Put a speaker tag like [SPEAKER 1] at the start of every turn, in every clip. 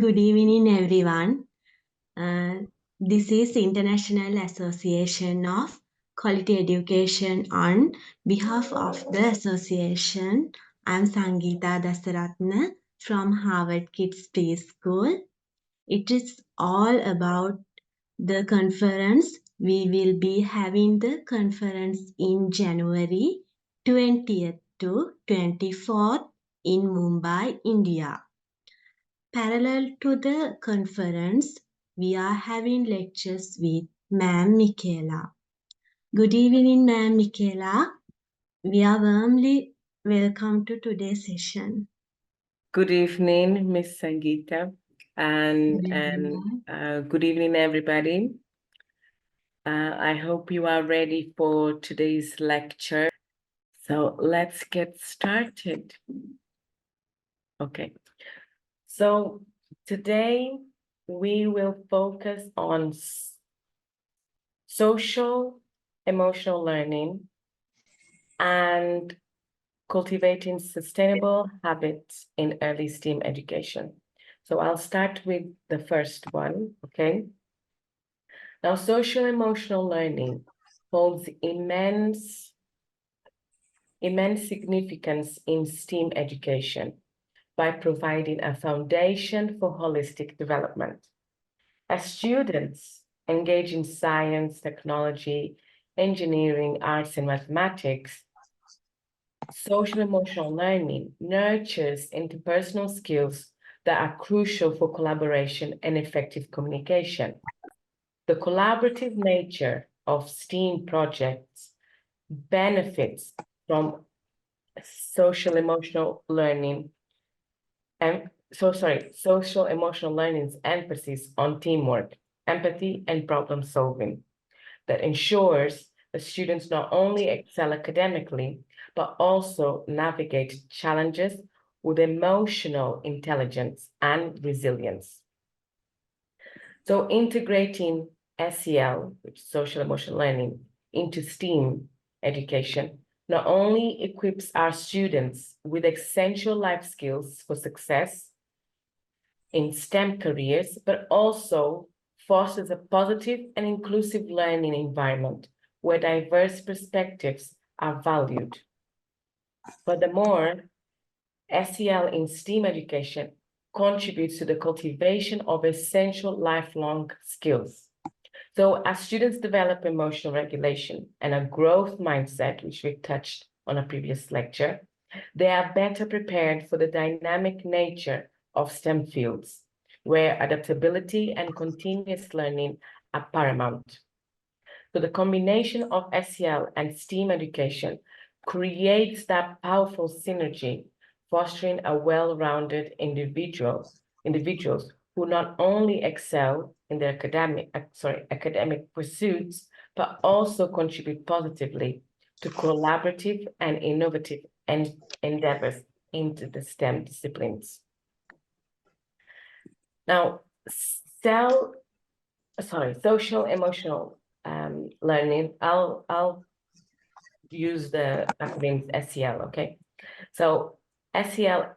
[SPEAKER 1] Good evening, everyone. This is International Association of Quality Education. On behalf of the association, I'm Sangeeta Dasaratna from Harvard Kids Preschool. It is all about the conference. We will be having the conference in January 20th to 24th in Mumbai, India. Parallel to the conference, we are having lectures with Ma'am Michaela. Good evening, Ma'am Michaela. We are warmly welcome to today's session.
[SPEAKER 2] Good evening, Miss Sangeeta, and good evening, everybody. I hope you are ready for today's lecture. So let's get started. Okay. So today we will focus on social emotional learning and cultivating sustainable habits in early STEAM education. So I'll start with the first one, okay? Now, social emotional learning holds immense significance in STEAM education by providing a foundation for holistic development. As students engage in science, technology, engineering, arts, and mathematics, social emotional learning nurtures interpersonal skills that are crucial for collaboration and effective communication. The collaborative nature of STEAM projects benefits from social emotional learning and social emotional learning's emphasis on teamwork, empathy, and problem solving that ensures that students not only excel academically, but also navigate challenges with emotional intelligence and resilience. So integrating SEL, which is social emotional learning, into STEAM education not only equips our students with essential life skills for success in STEM careers, but also fosters a positive and inclusive learning environment where diverse perspectives are valued. Furthermore, SEL in STEAM education contributes to the cultivation of essential lifelong skills. So as students develop emotional regulation and a growth mindset, which we touched on a previous lecture, they are better prepared for the dynamic nature of STEM fields, where adaptability and continuous learning are paramount. So the combination of SEL and STEAM education creates that powerful synergy, fostering a well-rounded individuals who not only excel in their academic pursuits, but also contribute positively to collaborative and innovative endeavors into the STEM disciplines. Now, social emotional learning, I'll use the acronym SEL, okay? So SEL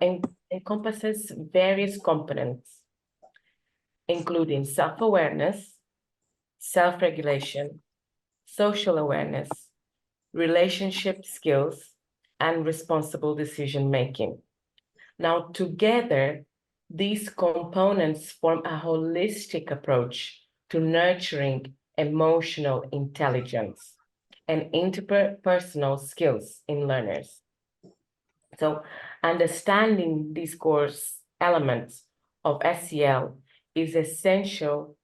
[SPEAKER 2] encompasses various components, including self-awareness, self-regulation, social awareness, relationship skills, and responsible decision-making. Now, together, these components form a holistic approach to nurturing emotional intelligence and interpersonal skills in learners. So understanding these core elements of SEL is essential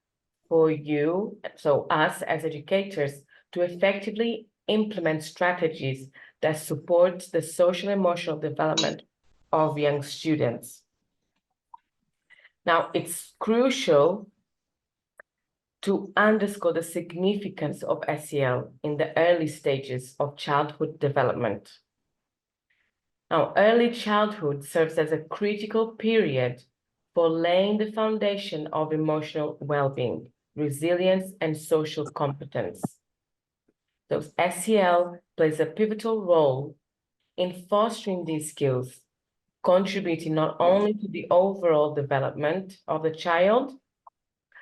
[SPEAKER 2] for you, so us as educators, to effectively implement strategies that support the social emotional development of young students. Now, it's crucial to underscore the significance of SEL in the early stages of childhood development. Now, early childhood serves as a critical period for laying the foundation of emotional well-being, resilience, and social competence. So SEL plays a pivotal role in fostering these skills, contributing not only to the overall development of the child,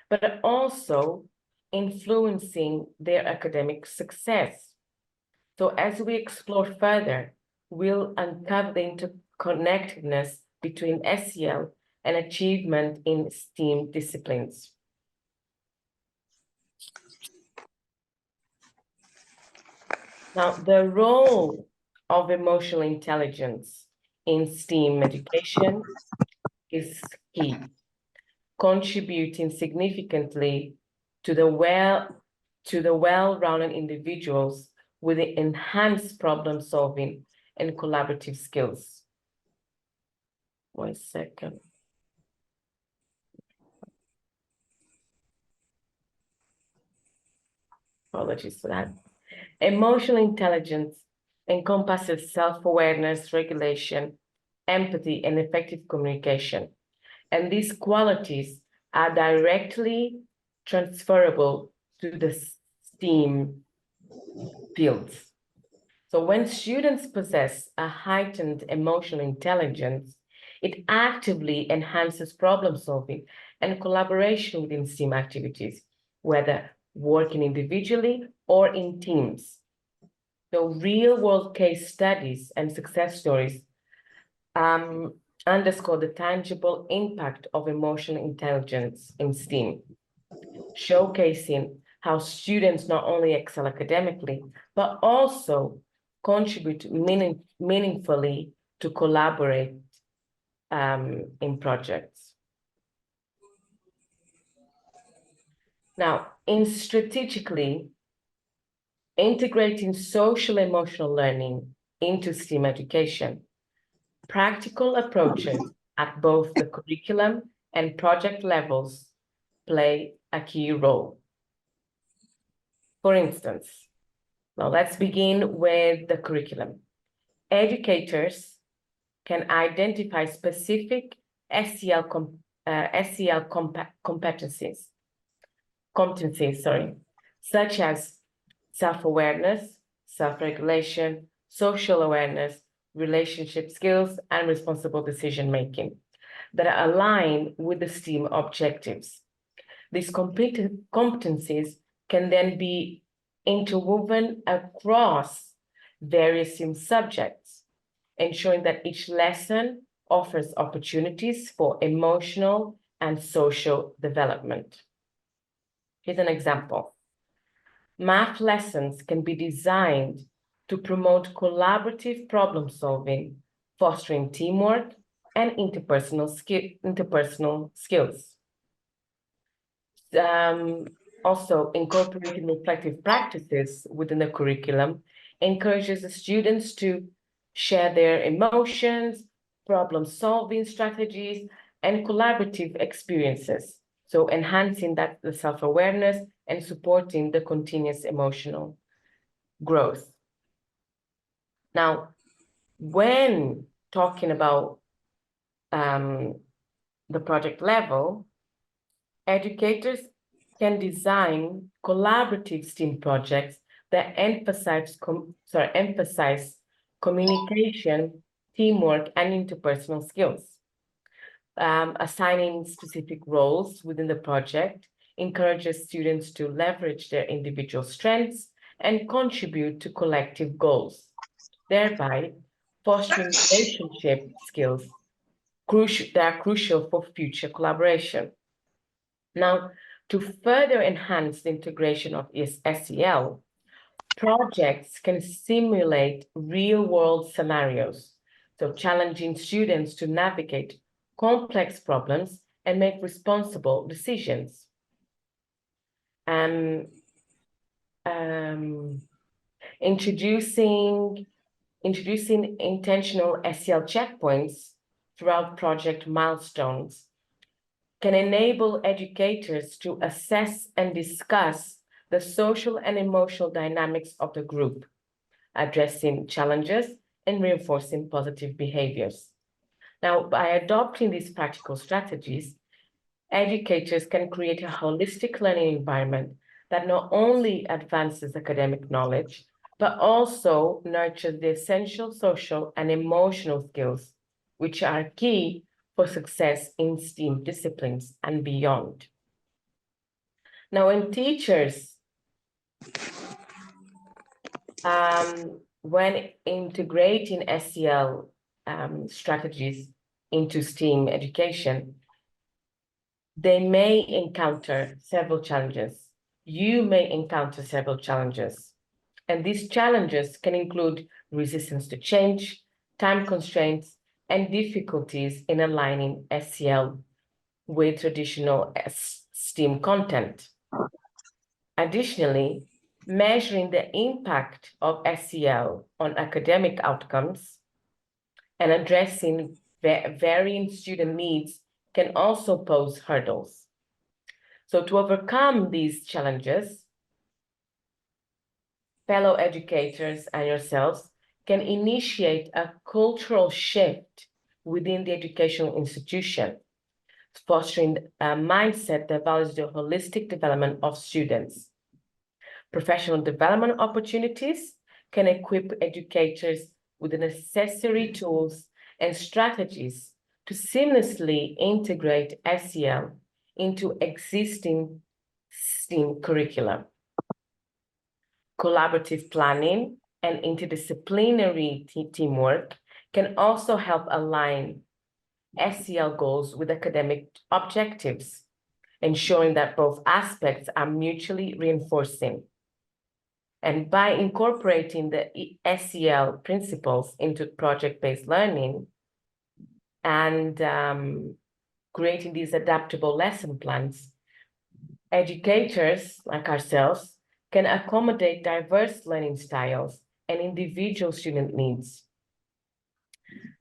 [SPEAKER 2] but also influencing their academic success. So as we explore further, we'll uncover the interconnectedness between SEL and achievement in STEAM disciplines. Now, the role of emotional intelligence in STEAM education is key, contributing significantly to the well-rounded individuals with enhanced problem-solving and collaborative skills. 1 second. Apologies for that. Emotional intelligence encompasses self-awareness, regulation, empathy, and effective communication. And these qualities are directly transferable to the STEAM fields. So when students possess a heightened emotional intelligence, it actively enhances problem solving and collaboration within STEAM activities, whether working individually or in teams. So real-world case studies and success stories underscore the tangible impact of emotional intelligence in STEAM, showcasing how students not only excel academically, but also contribute meaningfully to collaborate in projects. Now, in strategically integrating social emotional learning into STEAM education, practical approaches at both the curriculum and project levels play a key role. For instance, now let's begin with the curriculum. Educators can identify specific SEL competencies, such as self-awareness, self-regulation, social awareness, relationship skills, and responsible decision-making that align with the STEAM objectives. These competencies can then be interwoven across various STEAM subjects, ensuring that each lesson offers opportunities for emotional and social development. Here's an example. Math lessons can be designed to promote collaborative problem solving, fostering teamwork and interpersonal skills. Also, incorporating reflective practices within the curriculum encourages the students to share their emotions, problem-solving strategies, and collaborative experiences. So enhancing the self-awareness and supporting the continuous emotional growth. Now, when talking about the project level, educators can design collaborative STEAM projects that emphasize communication, teamwork, and interpersonal skills. Assigning specific roles within the project encourages students to leverage their individual strengths and contribute to collective goals, thereby fostering relationship skills that are crucial for future collaboration. Now, to further enhance the integration of SEL, projects can simulate real-world scenarios, so challenging students to navigate complex problems and make responsible decisions. Introducing intentional SEL checkpoints throughout project milestones can enable educators to assess and discuss the social and emotional dynamics of the group, addressing challenges and reinforcing positive behaviors. Now, by adopting these practical strategies, educators can create a holistic learning environment that not only advances academic knowledge, but also nurtures the essential social and emotional skills which are key for success in STEAM disciplines and beyond. Now, when teachers, when integrating SEL strategies into STEAM education, they may encounter several challenges. You may encounter several challenges. And these challenges can include resistance to change, time constraints, and difficulties in aligning SEL with traditional STEAM content. Additionally, measuring the impact of SEL on academic outcomes and addressing varying student needs can also pose hurdles. So to overcome these challenges, fellow educators and yourselves can initiate a cultural shift within the educational institution, fostering a mindset that values the holistic development of students. Professional development opportunities can equip educators with the necessary tools and strategies to seamlessly integrate SEL into existing STEAM curricula. Collaborative planning and interdisciplinary teamwork can also help align SEL goals with academic objectives, ensuring that both aspects are mutually reinforcing. And by incorporating the SEL principles into project-based learning and creating these adaptable lesson plans, educators like ourselves can accommodate diverse learning styles and individual student needs.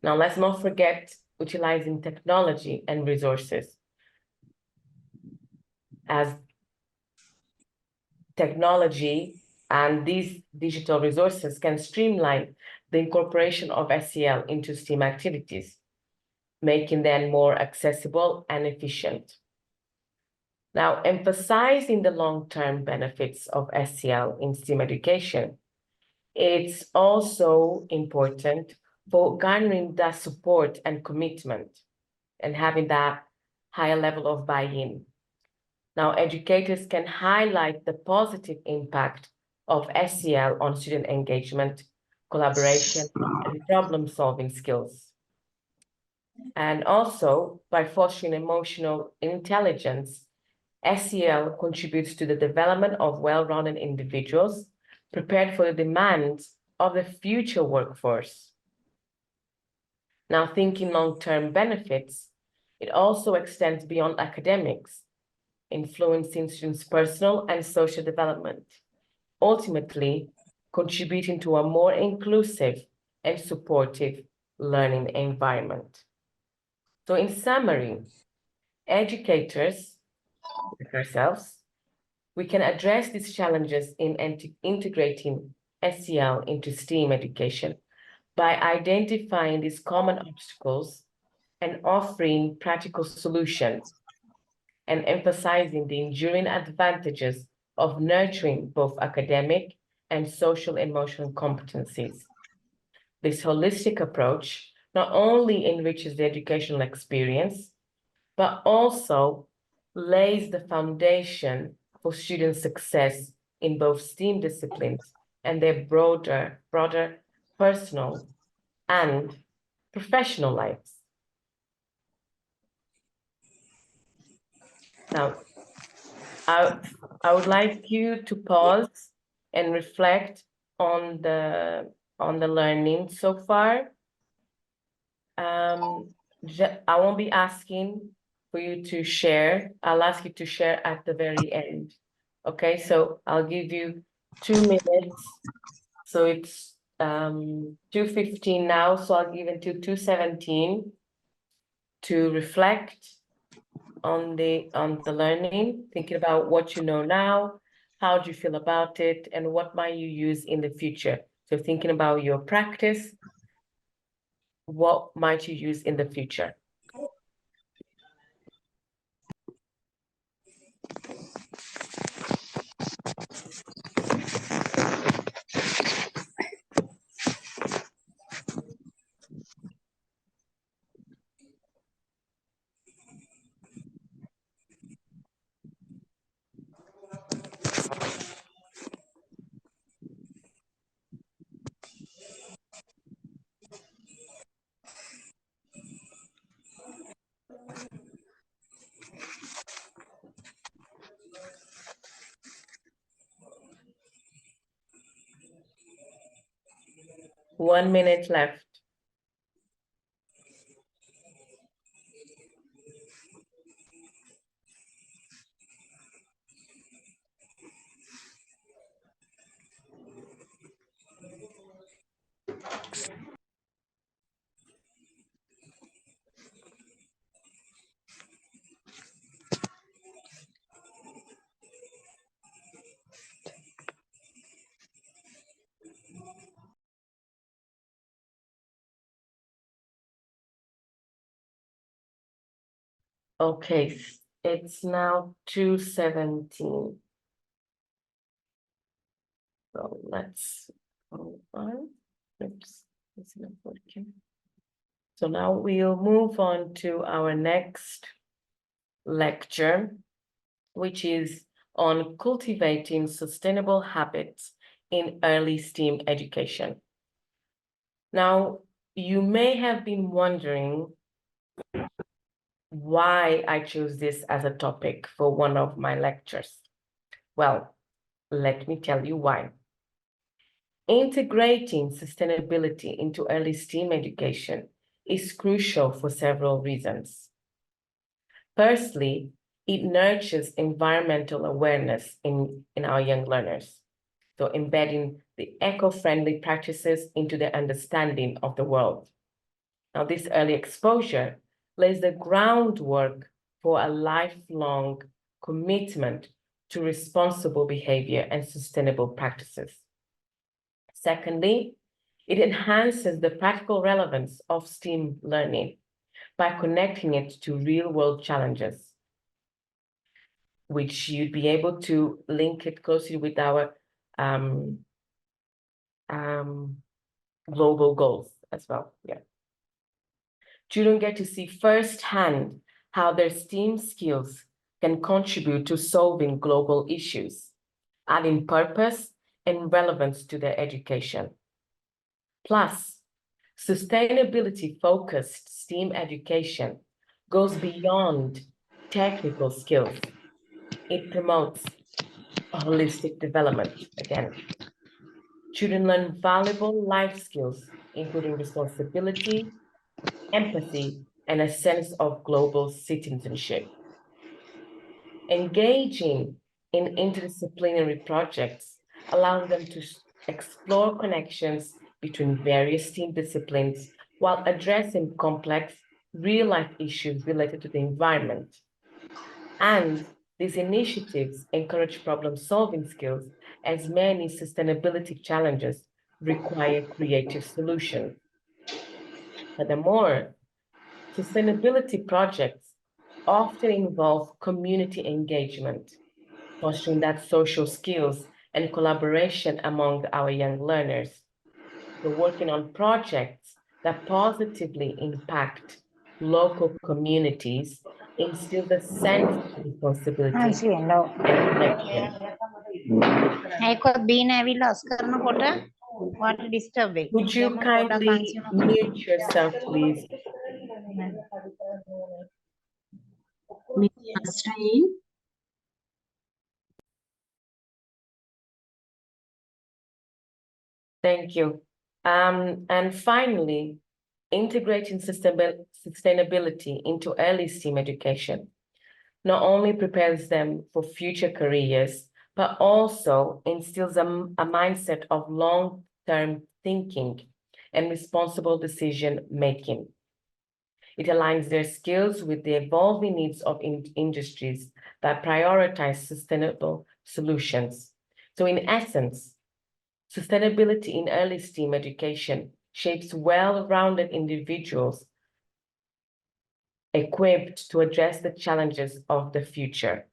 [SPEAKER 2] Now, let's not forget utilizing technology and resources, as technology and these digital resources can streamline the incorporation of SEL into STEAM activities, making them more accessible and efficient. Now, emphasizing the long-term benefits of SEL in STEAM education, it's also important for garnering that support and commitment and having that higher level of buy-in. Now, educators can highlight the positive impact of SEL on student engagement, collaboration, and problem-solving skills. And also, by fostering emotional intelligence, SEL contributes to the development of well-rounded individuals prepared for the demands of the future workforce. Now, thinking long-term benefits, it also extends beyond academics, influencing students' personal and social development, ultimately contributing to a more inclusive and supportive learning environment. So in summary, educators, like ourselves, we can address these challenges in integrating SEL into STEAM education by identifying these common obstacles and offering practical solutions and emphasizing the enduring advantages of nurturing both academic and social emotional competencies. This holistic approach not only enriches the educational experience, but also lays the foundation for student success in both STEAM disciplines and their broader personal and professional lives. Now, I would like you to pause and reflect on the learning so far. I won't be asking for you to share. I'll ask you to share at the very end. Okay, so I'll give you 2 minutes. So it's 2:15 now, so I'll give it to 2:17 to reflect on the learning, thinking about what you know now, how do you feel about it, and what might you use in the future. So thinking about your practice, what might you use in the future? 1 minute left. Okay, it's now 2:17. So let's move on. Oops, it's not working. So now we'll move on to our next lecture, which is on cultivating sustainable habits in early STEAM education. Now, you may have been wondering why I chose this as a topic for one of my lectures. Well, let me tell you why. Integrating sustainability into early STEAM education is crucial for several reasons. Firstly, it nurtures environmental awareness in our young learners. So embedding the eco-friendly practices into their understanding of the world. Now, this early exposure lays the groundwork for a lifelong commitment to responsible behavior and sustainable practices. Secondly, it enhances the practical relevance of STEAM learning by connecting it to real-world challenges, which you'd be able to link it closely with our global goals as well. Yeah. Children get to see firsthand how their STEAM skills can contribute to solving global issues, adding purpose and relevance to their education. Plus, sustainability-focused STEAM education goes beyond technical skills. It promotes holistic development again. Children learn valuable life skills, including responsibility, empathy, and a sense of global citizenship. Engaging in interdisciplinary projects allows them to explore connections between various STEAM disciplines while addressing complex real-life issues related to the environment. And these initiatives encourage problem-solving skills, as many sustainability challenges require creative solutions. Furthermore, sustainability projects often involve community engagement, fostering that social skills and collaboration among our young learners. So working on projects that positively impact local communities instills a sense of responsibility and connection.
[SPEAKER 3] ඒකත් බීන ඇවිල්ලා අස් කරනකොට වාට disturb වෙයි.
[SPEAKER 2] Would you
[SPEAKER 3] දැන් පොඩ්ඩක්
[SPEAKER 2] kindly
[SPEAKER 3] අන්සියුන
[SPEAKER 2] mute yourself, please?
[SPEAKER 1] Miss Nasreen,
[SPEAKER 2] Thank you. And finally, integrating sustainability into early STEAM education not only prepares them for future careers, but also instills a mindset of long-term thinking and responsible decision-making. It aligns their skills with the evolving needs of industries that prioritize sustainable solutions. So in essence, sustainability in early STEAM education shapes well-rounded individuals equipped to address the challenges of the future.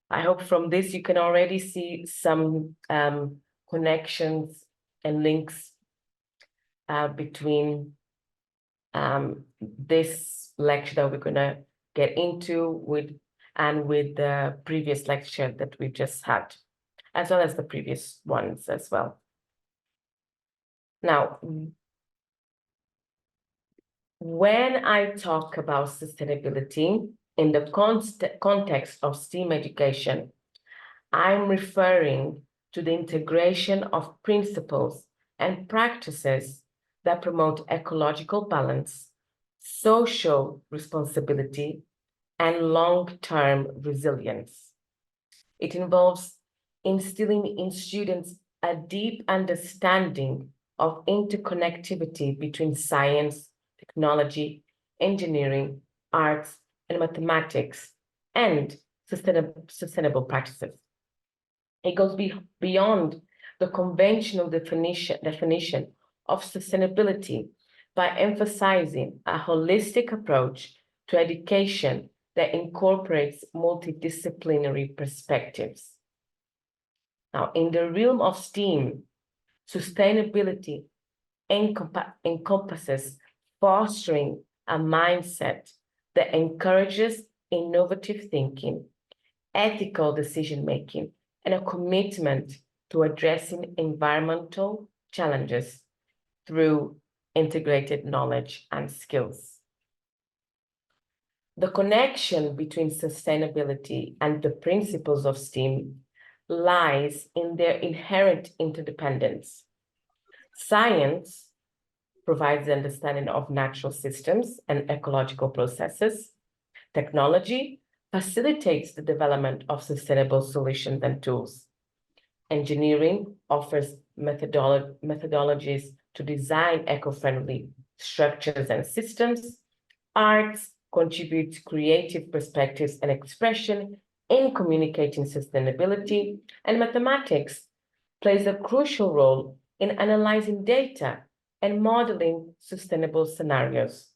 [SPEAKER 2] I hope from this you can already see some connections and links between this lecture that we're going to get into with the previous lecture that we just had, as well as the previous ones as well. Now, when I talk about sustainability in the context of STEAM education, I'm referring to the integration of principles and practices that promote ecological balance, social responsibility, and long-term resilience. It involves instilling in students a deep understanding of interconnectivity between science, technology, engineering, arts, and mathematics, and sustainable practices. It goes beyond the conventional definition of sustainability by emphasizing a holistic approach to education that incorporates multidisciplinary perspectives. Now, in the realm of STEAM, sustainability encompasses fostering a mindset that encourages innovative thinking, ethical decision-making, and a commitment to addressing environmental challenges through integrated knowledge and skills. The connection between sustainability and the principles of STEAM lies in their inherent interdependence. Science provides understanding of natural systems and ecological processes. Technology facilitates the development of sustainable solutions and tools. Engineering offers methodologies to design eco-friendly structures and systems. Arts contributes creative perspectives and expression in communicating sustainability, and mathematics plays a crucial role in analyzing data and modeling sustainable scenarios.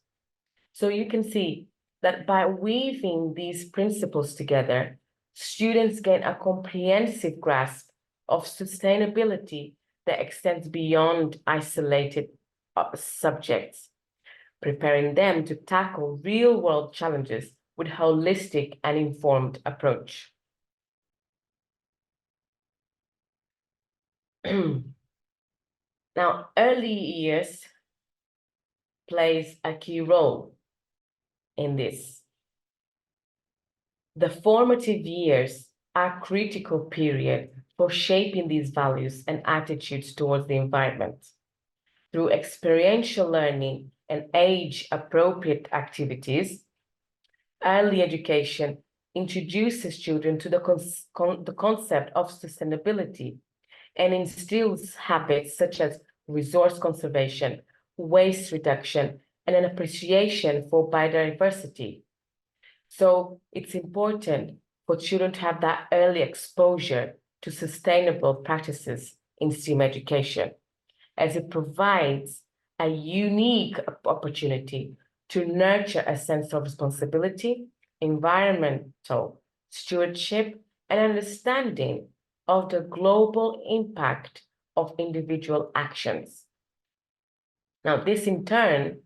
[SPEAKER 2] So you can see that by weaving these principles together, students gain a comprehensive grasp of sustainability that extends beyond isolated subjects, preparing them to tackle real-world challenges with a holistic and informed approach. Now, early years plays a key role in this. The formative years are a critical period for shaping these values and attitudes towards the environment. Through experiential learning and age-appropriate activities, early education introduces children to the concept of sustainability and instills habits such as resource conservation, waste reduction, and an appreciation for biodiversity. So it's important for children to have that early exposure to sustainable practices in STEAM education, as it provides a unique opportunity to nurture a sense of responsibility, environmental stewardship, and understanding of the global impact of individual actions. Now, this in turn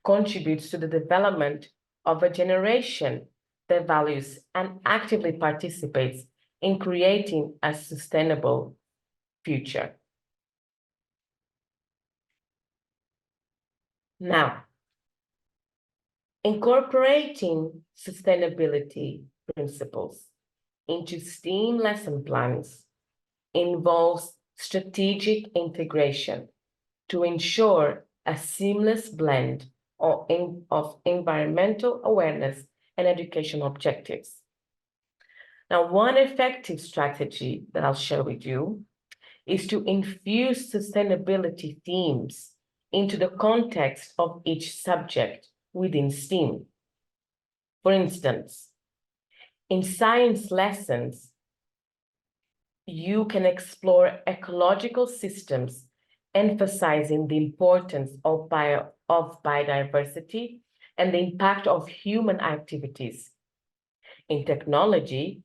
[SPEAKER 2] contributes to the development of a generation that values and actively participates in creating a sustainable future. Now, incorporating sustainability principles into STEAM lesson plans involves strategic integration to ensure a seamless blend of environmental awareness and educational objectives. Now, one effective strategy that I'll share with you is to infuse sustainability themes into the context of each subject within STEAM. For instance, in science lessons, you can explore ecological systems, emphasizing the importance of biodiversity and the impact of human activities. In technology,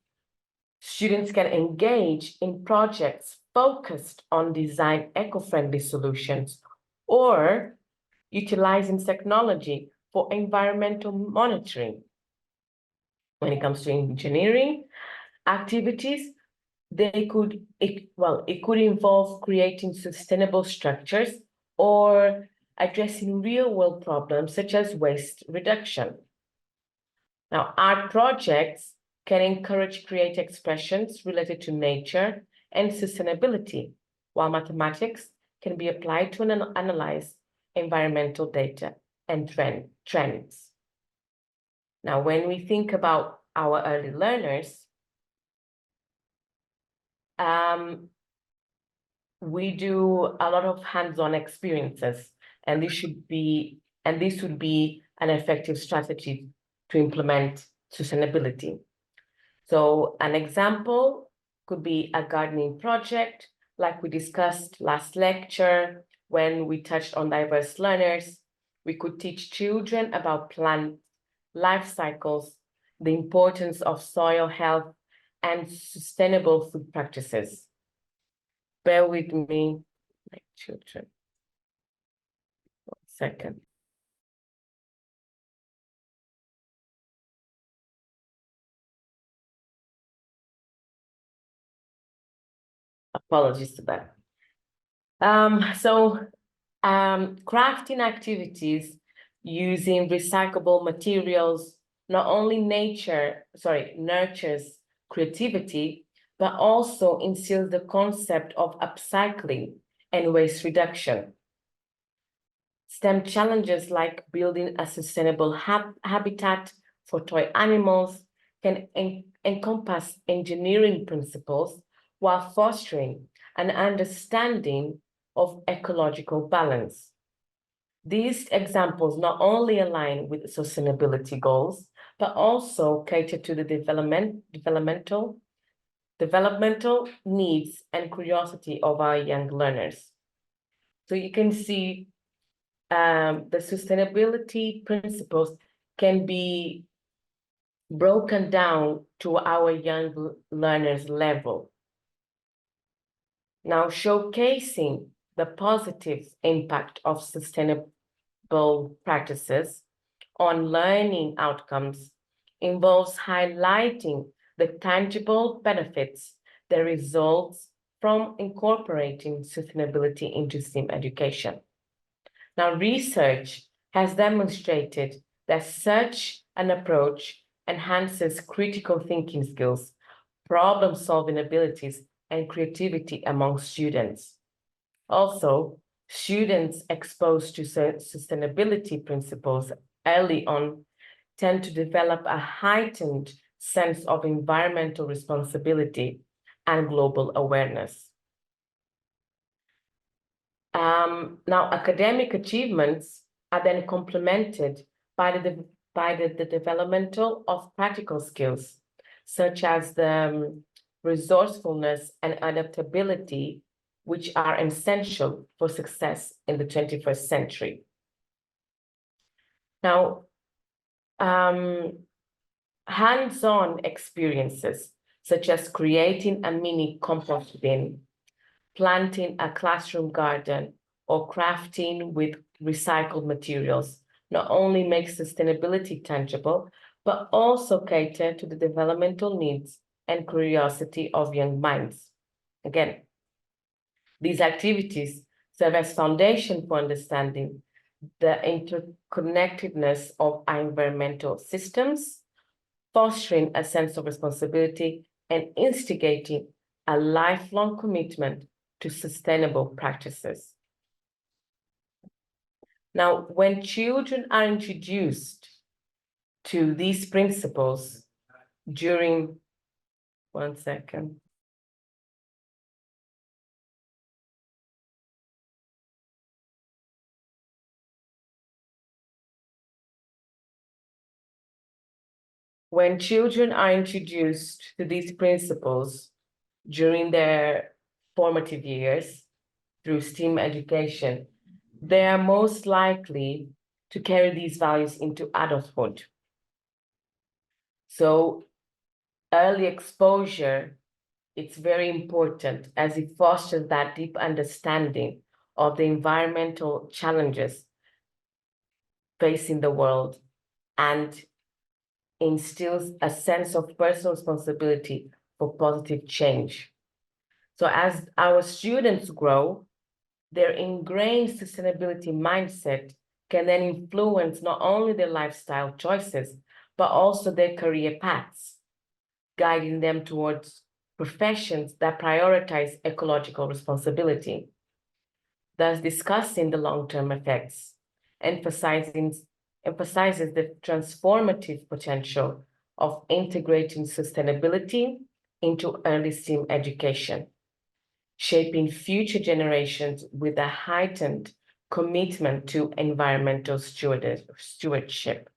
[SPEAKER 2] students can engage in projects focused on design eco-friendly solutions or utilizing technology for environmental monitoring. When it comes to engineering activities, it could involve creating sustainable structures or addressing real-world problems such as waste reduction. Now, art projects can encourage creative expressions related to nature and sustainability, while mathematics can be applied to analyze environmental data and trends. Now, when we think about our early learners, we do a lot of hands-on experiences, and this would be an effective strategy to implement sustainability. So an example could be a gardening project, like we discussed last lecture when we touched on diverse learners. We could teach children about plant life cycles, the importance of soil health, and sustainable food practices. Bear with me, my children. 1 second. Apologies to that. Crafting activities using recyclable materials not only nurtures creativity, but also instills the concept of upcycling and waste reduction. STEM challenges like building a sustainable habitat for toy animals can encompass engineering principles while fostering an understanding of ecological balance. These examples not only align with sustainability goals, but also cater to the developmental needs and curiosity of our young learners. So you can see the sustainability principles can be broken down to our young learners level. Now, showcasing the positive impact of sustainable practices on learning outcomes involves highlighting the tangible benefits that results from incorporating sustainability into STEM education. Now, research has demonstrated that such an approach enhances critical thinking skills, problem-solving abilities, and creativity among students. Also, students exposed to sustainability principles early on tend to develop a heightened sense of environmental responsibility and global awareness. Now, academic achievements are then complemented by the developmental of practical skills, such as the resourcefulness and adaptability, which are essential for success in the 21st century. Now, hands-on experiences, such as creating a mini compost bin, planting a classroom garden, or crafting with recycled materials, not only make sustainability tangible, but also cater to the developmental needs and curiosity of young minds. Again, these activities serve as foundation for understanding the interconnectedness of our environmental systems, fostering a sense of responsibility and instigating a lifelong commitment to sustainable practices. Now, when children are introduced to these principles during, 1 second. When children are introduced to these principles during their formative years through STEAM education, they are most likely to carry these values into adulthood. So early exposure, it's very important as it fosters that deep understanding of the environmental challenges facing the world and instills a sense of personal responsibility for positive change. So as our students grow, their ingrained sustainability mindset can then influence not only their lifestyle choices, but also their career paths, guiding them towards professions that prioritize ecological responsibility. thus discussing the long-term effects, emphasizes the transformative potential of integrating sustainability into early STEAM education, shaping future generations with a heightened commitment to environmental stewardship.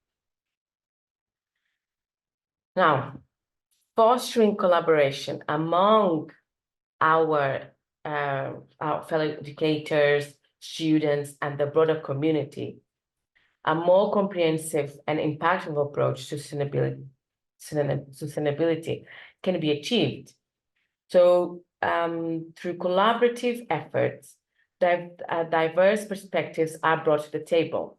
[SPEAKER 2] Now, fostering collaboration among our fellow educators, students, and the broader community, a more comprehensive and impactful approach to sustainability can be achieved. So through collaborative efforts, diverse perspectives are brought to the table,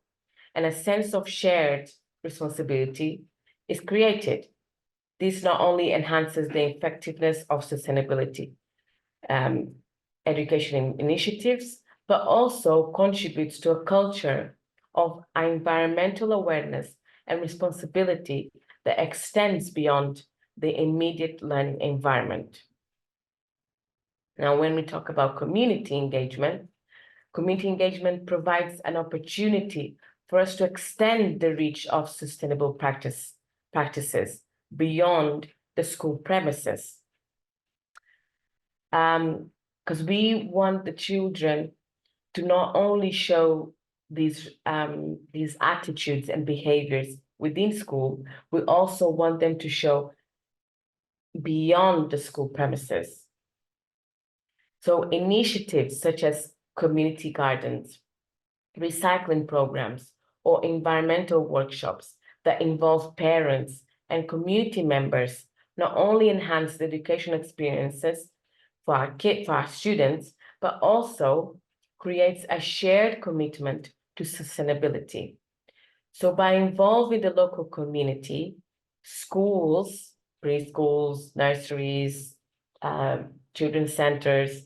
[SPEAKER 2] and a sense of shared responsibility is created. This not only enhances the effectiveness of sustainability education initiatives, but also contributes to a culture of environmental awareness and responsibility that extends beyond the immediate learning environment. Now, when we talk about community engagement provides an opportunity for us to extend the reach of sustainable practices beyond the school premises. Because we want the children to not only show these attitudes and behaviors within school, we also want them to show beyond the school premises. So initiatives such as community gardens, recycling programs, or environmental workshops that involve parents and community members not only enhance the educational experiences for our students, but also creates a shared commitment to sustainability. So by involving the local community, schools, preschools, nurseries, children's centers,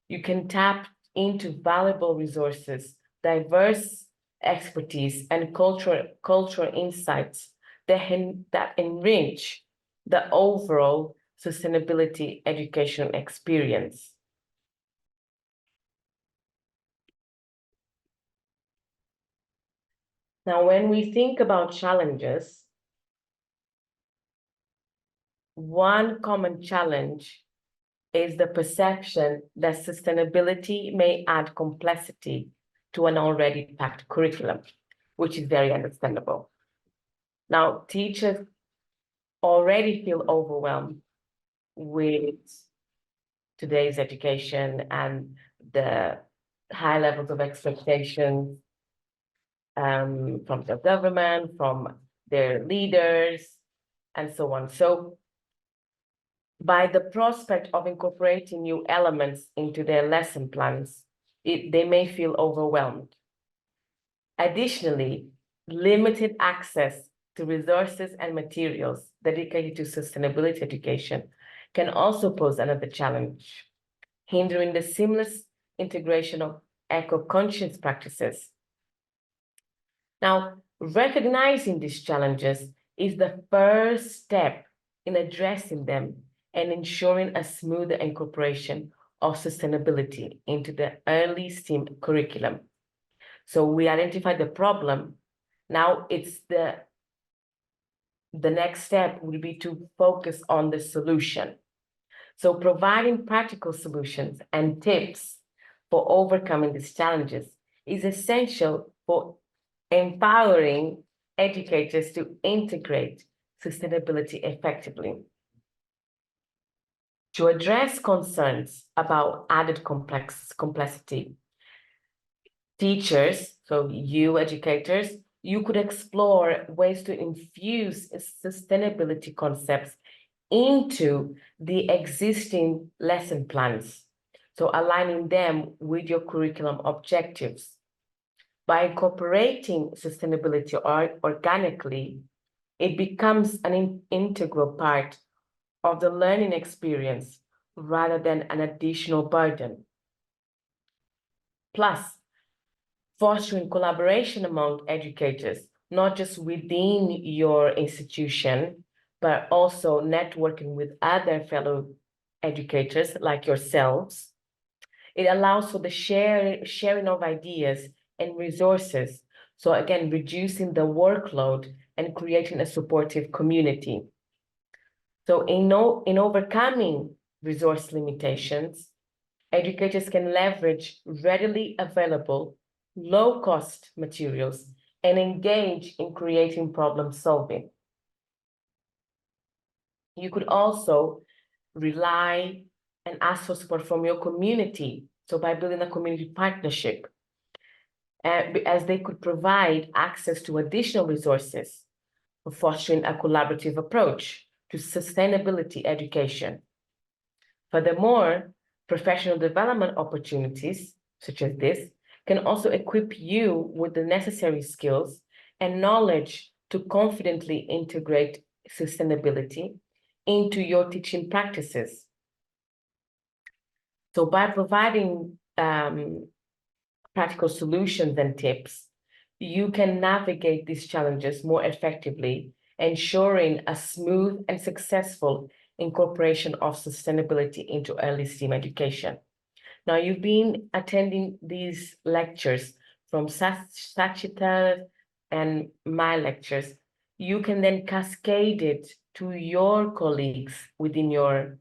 [SPEAKER 2] you can tap into valuable resources, diverse expertise, and cultural insights that enrich the overall sustainability education experience. Now, when we think about challenges, one common challenge is the perception that sustainability may add complexity to an already packed curriculum, which is very understandable. Now, teachers already feel overwhelmed with today's education and the high levels of expectations from the government, from their leaders, and so on. So by the prospect of incorporating new elements into their lesson plans, they may feel overwhelmed. Additionally, limited access to resources and materials dedicated to sustainability education can also pose another challenge, hindering the seamless integration of eco-conscious practices. Now, recognizing these challenges is the first step in addressing them and ensuring a smoother incorporation of sustainability into the early STEAM curriculum. So we identified the problem. Now it's the next step would be to focus on the solution. So providing practical solutions and tips for overcoming these challenges is essential for empowering educators to integrate sustainability effectively. To address concerns about added complexity, teachers, so you educators, you could explore ways to infuse sustainability concepts into the existing lesson plans, so aligning them with your curriculum objectives. By incorporating sustainability organically, it becomes an integral part of the learning experience rather than an additional burden. Plus, fostering collaboration among educators, not just within your institution, but also networking with other fellow educators like yourselves, It allows for the sharing of ideas and resources. So again, reducing the workload and creating a supportive community. So in overcoming resource limitations, educators can leverage readily available, low-cost materials and engage in creating problem solving. You could also rely and ask for support from your community. So by building a community partnership, as they could provide access to additional resources for fostering a collaborative approach to sustainability education. Furthermore, professional development opportunities, such as this, can also equip you with the necessary skills and knowledge to confidently integrate sustainability into your teaching practices. So by providing practical solutions and tips, you can navigate these challenges more effectively, ensuring a smooth and successful incorporation of sustainability into early STEAM education. Now, you've been attending these lectures from Sachita and my lectures. You can then cascade it to your colleagues within your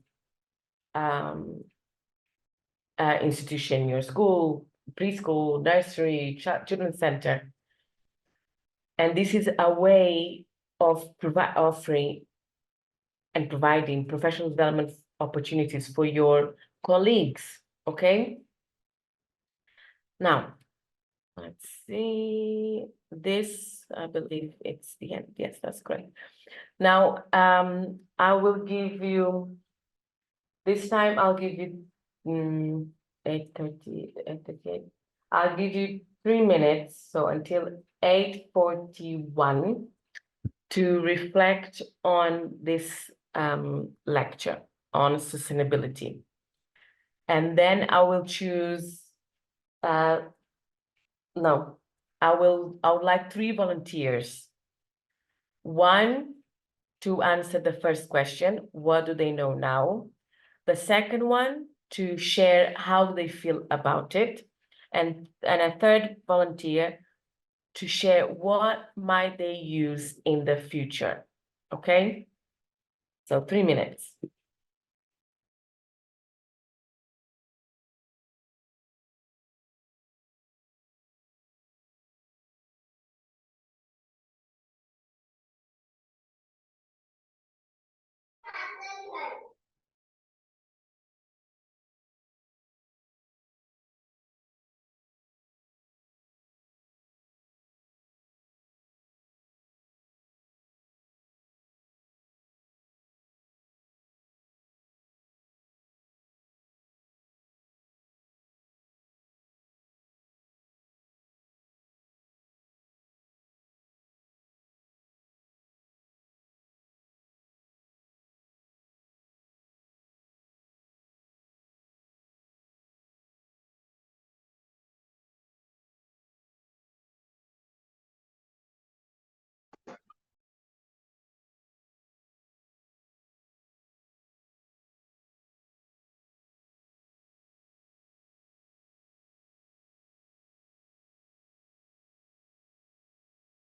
[SPEAKER 2] institution, your school, preschool, nursery, children's center. And this is a way of offering and providing professional development opportunities for your colleagues, okay? Now, let's see, this, I believe it's the end. Yes, that's correct. Now, I will give you, this time I'll give you 8:30, 8:38. I'll give you 3 minutes, so until 8:41 to reflect on this lecture on sustainability. And then I will choose, I would like 3 volunteers. One to answer the first question, what do they know now? The second one to share how they feel about it. And a third volunteer to share what might they use in the future, okay? So 3 minutes.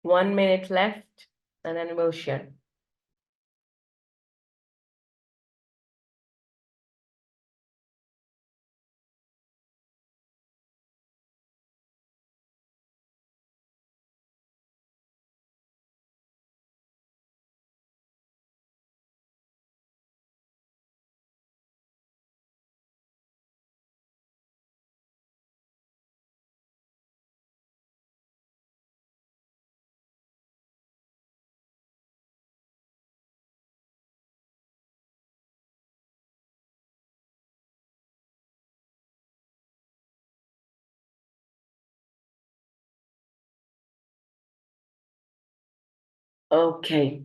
[SPEAKER 2] One minute left, and then we'll share. Okay.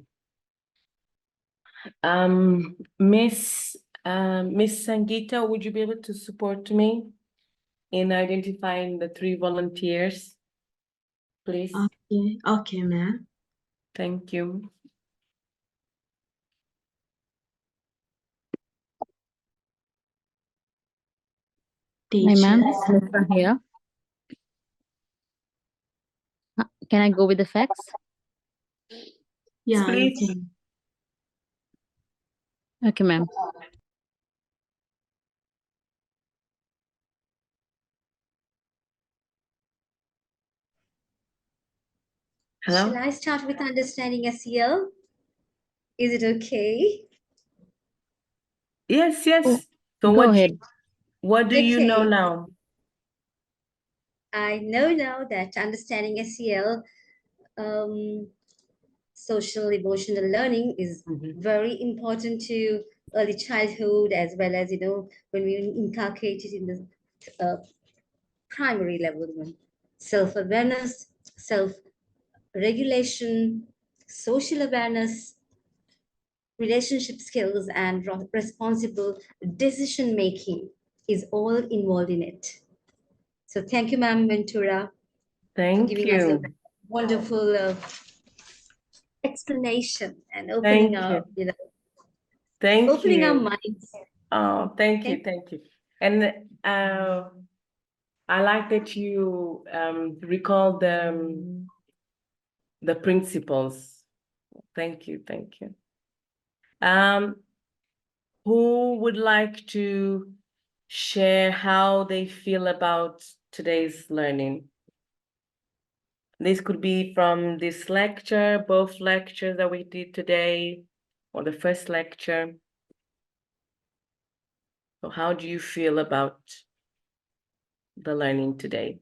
[SPEAKER 2] Miss Sangeeta, would you be able to support me in identifying the 3 volunteers, please?
[SPEAKER 1] Okay, ma'am.
[SPEAKER 2] Thank you.
[SPEAKER 1] teacher.
[SPEAKER 4] Hi, ma'am. Smita here. Can I go with the facts?
[SPEAKER 1] Yeah, you
[SPEAKER 2] Please.
[SPEAKER 1] can.
[SPEAKER 4] Okay, ma'am.
[SPEAKER 2] Hello?
[SPEAKER 5] Shall I start with understanding SEL? Is it okay?
[SPEAKER 2] Yes, yes.
[SPEAKER 4] Oh,
[SPEAKER 2] So
[SPEAKER 4] go ahead.
[SPEAKER 2] what do you know
[SPEAKER 5] Okay.
[SPEAKER 2] now?
[SPEAKER 5] I know now that understanding SEL, social emotional learning, is
[SPEAKER 2] Mhm.
[SPEAKER 5] very important to early childhood, as well as, when we inculcate it in the primary level. Self-awareness, self-regulation, social awareness, relationship skills, and responsible decision making is all involved in it. So thank you, Ma'am Ventura, for
[SPEAKER 2] Thank
[SPEAKER 5] giving us a
[SPEAKER 2] you.
[SPEAKER 5] wonderful explanation and opening
[SPEAKER 2] Thank
[SPEAKER 5] our,
[SPEAKER 2] you. Thank
[SPEAKER 5] opening our
[SPEAKER 2] you.
[SPEAKER 5] minds.
[SPEAKER 2] Oh, thank you,
[SPEAKER 5] Thank-
[SPEAKER 2] thank you. And I like that you recall the principles. Thank you, thank you. Who would like to share how they feel about today's learning? This could be from this lecture, both lectures that we did today, or the first lecture. So how do you feel about the learning today?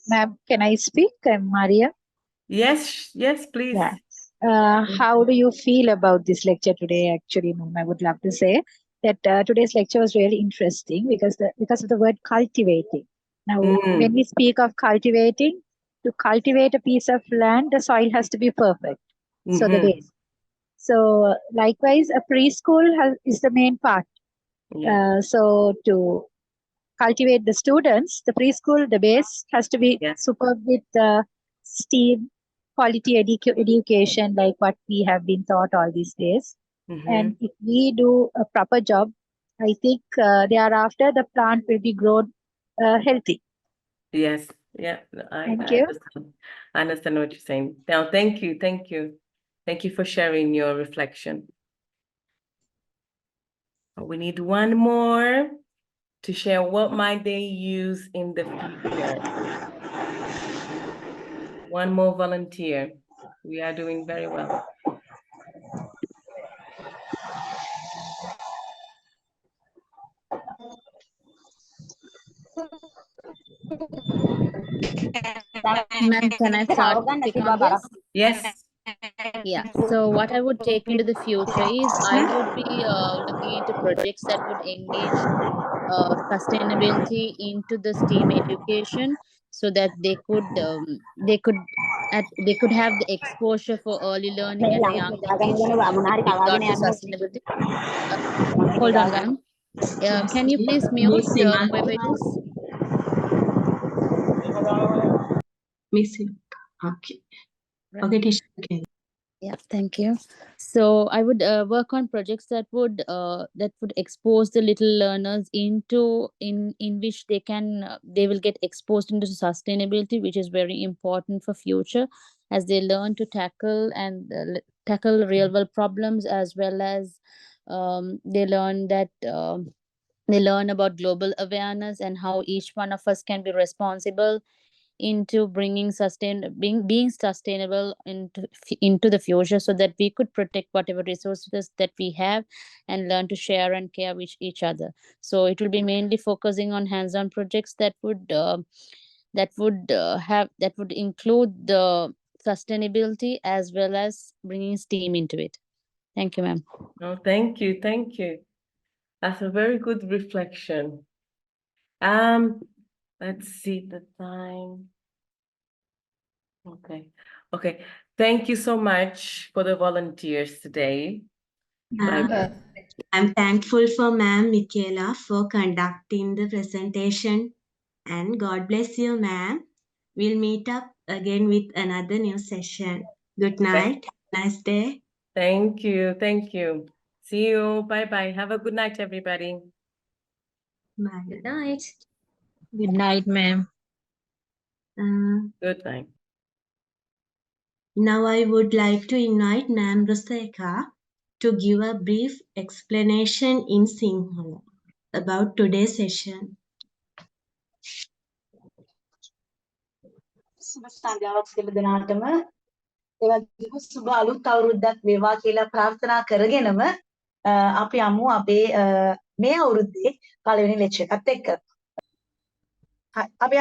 [SPEAKER 6] Ma'am, can I speak? I'm Maria.
[SPEAKER 2] Yes, yes, please.
[SPEAKER 6] Yeah. How do you feel about this lecture today? Actually, ma'am, I would love to say that today's lecture was really interesting because of the word cultivating. Now, when we speak of cultivating, to cultivate a piece of land, the soil has to be perfect. So the base. So likewise, a preschool is the main part.
[SPEAKER 2] Yeah.
[SPEAKER 6] So to cultivate the students, the preschool, the base has to be
[SPEAKER 2] Yeah.
[SPEAKER 6] superb with STEAM quality education, like what we have been taught all these days. And if we do a proper job, I think thereafter the plant will be grown healthy.
[SPEAKER 2] Yes, yeah, I
[SPEAKER 6] Thank you.
[SPEAKER 2] understand. I understand what you're saying. Now, thank you, thank you. Thank you for sharing your reflection. We need one more to share what might they use in the future. One more volunteer. We are doing very well.
[SPEAKER 4] Ma'am, can I start speaking on this?
[SPEAKER 2] Yes.
[SPEAKER 4] Yeah. So what I would take into the future is I would be looking into projects that would engage sustainability into the STEAM education, so that they could have the exposure for early learning at a young age with regard to sustainability. Uh, Hold on, ma'am.
[SPEAKER 1] Just
[SPEAKER 4] Can you please mute
[SPEAKER 1] Miss
[SPEAKER 4] whoever it is?
[SPEAKER 1] Miss. Okay.
[SPEAKER 4] Right.
[SPEAKER 1] Okay, teacher. Okay.
[SPEAKER 4] Yeah, thank you. So I would work on projects that would expose the little learners in which they will get exposed into sustainability, which is very important for future, as they learn to tackle real world problems, as well as they learn about global awareness and how each one of us can be responsible into being sustainable into the future, so that we could protect whatever resources that we have and learn to share and care with each other. So it will be mainly focusing on hands-on projects that would include the sustainability as well as bringing STEAM into it. Thank you, ma'am.
[SPEAKER 2] Oh, thank you, thank you. That's a very good reflection. Let's see the time. Okay. Thank you so much for the volunteers today.
[SPEAKER 1] I'm thankful for Ma'am Michaela for conducting the presentation, and God bless you, ma'am. We'll meet up again with another new session. Good night. Nice day.
[SPEAKER 2] Thank you. Thank you. See you. Bye-bye. Have a good night, everybody.
[SPEAKER 1] Bye.
[SPEAKER 5] Good night.
[SPEAKER 6] Good night, ma'am.
[SPEAKER 2] Good night.
[SPEAKER 1] Now I would like to invite Ma'am Roseka to give a brief explanation in Sinhala about today's session.
[SPEAKER 7] සුබ සන්ධ්‍යාවක් සියලු දෙනාටම ඒ වගේම සුබ අලුත් අවුරුද්දක් වේවා කියලා ප්‍රාර්ථනා කරගෙනම අපි යමු අපේ මේ අවුරුද්දේ පළවෙනි ලෙක්චර් එකත් එක්ක. අපි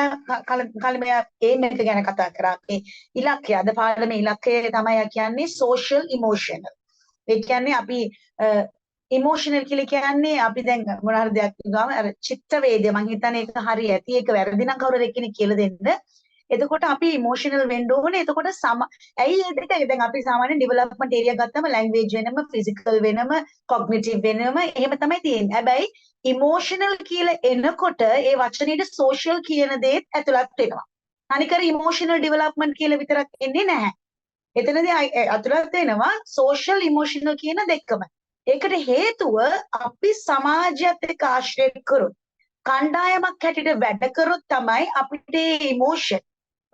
[SPEAKER 7] කලින් ඒම් එක ගැන කතා කරා. අපේ ඉලක්කය අද පාඩමේ ඉලක්කය තමයි කියන්නේ social emotional. ඒ කියන්නේ අපි emotional කියලා කියන්නේ අපි දැන් මොන හරි දෙයක් ගාම අර චිත්ත වේදය මම හිතන්නේ ඒක හරි ඇති ඒක වැරදි නම් කවුරු එක්කෙනෙක් කියලා දෙන්න. එතකොට අපි ඉමෝෂනල් වෙන්න ඕනේ. එතකොට ඇයි ඒ දෙක දැන් අපි සාමාන්‍ය ඩෙවලොප්මන්ට් ඒරියා ගත්තම ලැන්ග්වේජ් වෙනම ෆිසිකල් වෙනම කොග්නිටිව් වෙනම එහෙම තමයි තියෙන්නේ. හැබැයි ඉමෝෂනල් කියලා එනකොට ඒ වචනේට සෝෂල් කියන දේත් ඇතුළත් වෙනවා. අනිකර ඉමෝෂනල් ඩෙවලොප්මන්ට් කියලා විතරක් එන්නේ නැහැ. එතනදී ඇතුළත් වෙනවා සෝෂල් ඉමෝෂනල් කියන දෙකම. ඒකට හේතුව අපි සමාජයත් එක්ක ආශ්‍රය කරොත් කණ්ඩායමක් හැටියට වැඩ කරොත් තමයි අපිට ඉමෝෂන්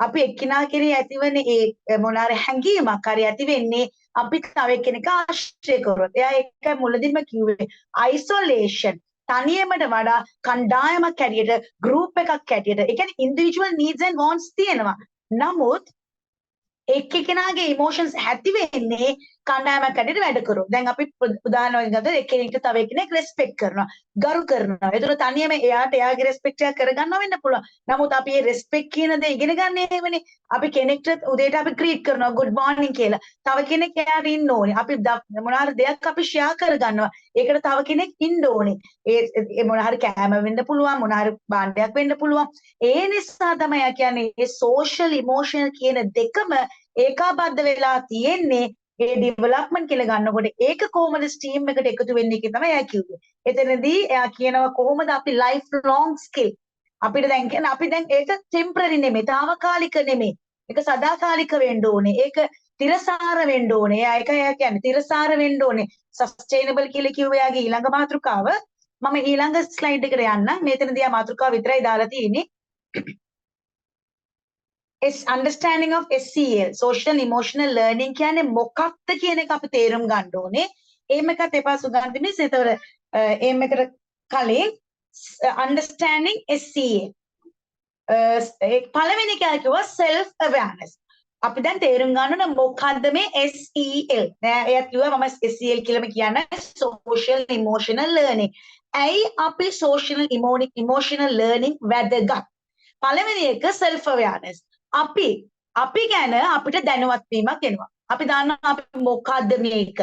[SPEAKER 7] අපි එක්කිනා කෙරේ ඇතිවන ඒ මොනාර හැඟීමක් හරි ඇති වෙන්නේ අපි තව එක්කෙනෙක් ආශ්‍රය කරොත්. එයා ඒක මුලදීම කිව්වේ isolation තනියමට වඩා කණ්ඩායමක් හැටියට group එකක් හැටියට. ඒ කියන්නේ individual needs and wants තියෙනවා. නමුත් එක්කෙනාගේ emotions ඇති වෙන්නේ කණ්ඩායමක් හැටියට වැඩ කරොත්. දැන් අපි උදාහරණයක් ගත්තොත් එක්කෙනෙක්ට තව එක්කෙනෙක් රෙස්පෙක්ට් කරනවා, ගරු කරනවා. ඒතර තනියම එයාට එයාගේ රෙස්පෙක්ට් එක කරගන්න වෙන්න පුළුවන්. නමුත් අපි මේ රෙස්පෙක්ට් කියන දේ ඉගෙන ගන්න එහෙමනේ. අපි කෙනෙක්ට උදේට අපි ග්‍රීට් කරනවා good morning කියලා. තව කෙනෙක් එයාට ඉන්න ඕනේ. අපි මොන හරි දෙයක් අපි ෂෙයා කරගන්නවා. ඒකට තව කෙනෙක් ඉන්න ඕනේ. ඒ මොන හරි කෑම වෙන්න පුළුවන්, මොන හරි භාණ්ඩයක් වෙන්න පුළුවන්. ඒ නිසා තමයි කියන්නේ මේ social emotional කියන දෙකම ඒකාබද්ධ වෙලා තියෙන්නේ. ඒ ඩෙවලොප්මන්ට් කියලා ගන්නකොට ඒක කොහොමද ස්ටීම් එකට එකතු වෙන්නේ කියලා තමයි එයා කිව්වේ. එතනදී එයා කියනවා කොහොමද අපි ලයිෆ් ලොන්ග් ස්කිල් අපිට දැන් කියන්නේ අපි දැන් ඒක ටෙම්පරරි නෙමෙයි, తాවකාලික නෙමෙයි. ඒක සදාකාලික වෙන්න ඕනේ. ඒක තිරසාර වෙන්න ඕනේ. එයා කියන්නේ තිරසාර වෙන්න ඕනේ. සස්ටේනබල් කියලා කිව්වේ එයාගේ ඊළඟ මාතෘකාව. මම ඊළඟ ස්ලයිඩ් එකට යන්නම්. මෙතනදී ආ මාතෘකාව විතරයි දාලා තියෙන්නේ. understanding of SEL social emotional learning කියන්නේ මොකක්ද කියන එක අපි තේරුම් ගන්න ඕනේ. ඒම එකත් එපා සුගන්ධ මිස්. ඒතර ඒම එකට කලින් understanding SEL පළවෙනි එක කිව්වා self awareness. අපි දැන් තේරුම් ගන්න ඕන මොකද්ද මේ SEL. නෑ එයා කිව්වා මම SEL කියලාම කියන්නේ social emotional learning. ඇයි අපි social emotional learning වැදගත්? පළවෙනි එක self awareness. අපි ගැන අපිට දැනුවත් වීමක් එනවා. අපි දන්නවා අපි මොකද්ද මේක.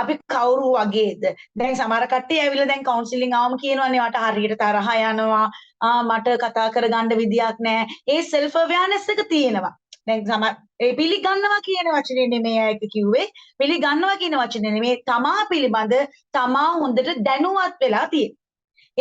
[SPEAKER 7] අපි කවුරු වගේද? දැන් සමහර කට්ටිය ඇවිල්ලා දැන් කවුන්සිලින් ආවම කියනවානේ මට හරියට තරහ යනවා. මට කතා කරගන්න විදියක් නැහැ. ඒ self awareness එක තියෙනවා. දැන් සමහර ඒ පිළිගන්නවා කියන වචනේ නෙමෙයි ඒක කිව්වේ. පිළිගන්නවා කියන වචනේ නෙමෙයි තමා පිළිබඳ තමා හොඳට දැනුවත් වෙලා තියෙනවා.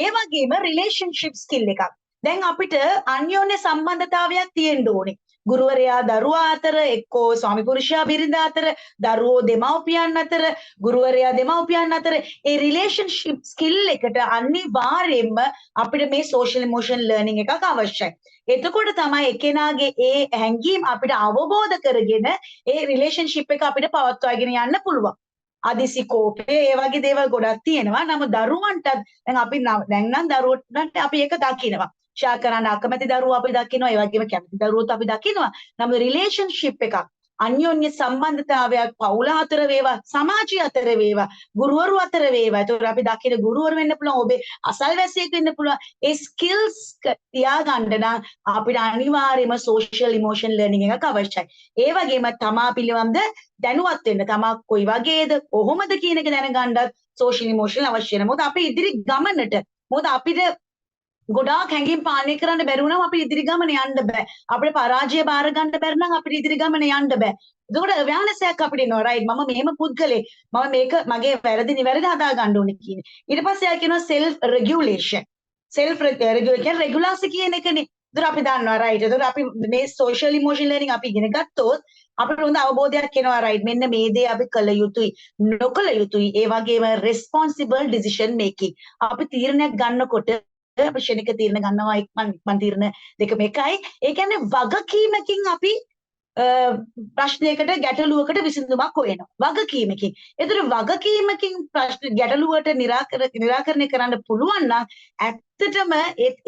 [SPEAKER 7] ඒ වගේම රිලේෂන්ෂිප් ස්කිල් එකක්. දැන් අපිට අන්‍යෝන්‍ය සම්බන්ධතාවයක් තියෙන්න ඕනේ. ගුරුවරයා දරුවා අතර, එක්කෝ ස්වාමි පුරුෂයා බිරිඳ අතර, දරුවෝ දෙමව්පියන් අතර, ගුරුවරයා දෙමව්පියන් අතර ඒ රිලේෂන්ෂිප් ස්කිල් එකට අනිවාර්යයෙන්ම අපිට මේ social emotional learning එකක් අවශ්‍යයි. එතකොට තමයි එkenaගේ ඒ හැඟීම් අපිට අවබෝධ කරගෙන ඒ රිලේෂන්ෂිප් එක අපිට පවත්වාගෙන යන්න පුළුවන්. අදිසි කෝපය ඒ වගේ දේවල් ගොඩක් තියෙනවා. නමුත් දරුවන්ට දැන් අපි දැන් නම් දරුවන්ට අපි ඒක දකිනවා. ෂෙයා කරන්න අකමැති දරුවෝ අපි දකිනවා. ඒ වගේම කැමති දරුවෝත් අපි දකිනවා. නමුත් රිලේෂන්ෂිප් එකක් අන්‍යෝන්‍ය සම්බන්ධතාවයක් පවුල අතර වේවා, සමාජය අතර වේවා, ගුරුවරු අතර වේවා. ඒතකොට අපි දකින ගුරුවරු වෙන්න පුළුවන්, ඔබේ අසල්වැසියෙක් වෙන්න පුළුවන්. ඒ ස්කිල්ස් තියාගන්න නම් අපිට අනිවාර්යයෙන්ම social emotion learning එකක් අවශ්‍යයි. ඒ වගේම තමා පිළිබඳ දැනුවත් වෙන්න, තමා කොයි වගේද, කොහොමද කියන එක දැනගන්නත් social emotion අවශ්‍ය වෙනවා. මොකද අපි ඉදිරි ගමනට මොකද අපිට ගොඩාක් හැඟීම් පාලනය කරන්න බැරි වුණාම අපිට ඉදිරි ගමන යන්න බෑ. අපිට පරාජය බාර ගන්න බැරි නම් අපිට ඉදිරි ගමන යන්න බෑ. එතකොට awareness එකක් අපිට එනවා right මම මෙහෙම පුද්ගලෙක් මම මේක මගේ වැරදි නිවැරදි හදා ගන්න ඕනේ කියන්නේ. ඊට පස්සේ එයා කියනවා self regulation. self regulation regularity කියන එකනේ. ඒතර අපි දන්නවා right. ඒතර අපි මේ social emotional learning අපි ඉගෙන ගත්තොත් අපිට හොඳ අවබෝධයක් එනවා right. මෙන්න මේ දේ අපි කළ යුතුයි. නොකළ යුතුයි. ඒ වගේම responsible decision making. අපි තීරණයක් ගන්නකොට අපි ශනික තීරණ ගන්නවා ඉක්මන් තීරණ දෙකම එකයි. ඒ කියන්නේ වගකීමකින් අපි ප්‍රශ්නයකට ගැටලුවකට විසඳුමක් හොයනවා. වගකීමකින්. ඒතර වගකීමකින් ප්‍රශ්න ගැටලුවට निराකරණය කරන්න පුළුවන් නම් ඇත්තටම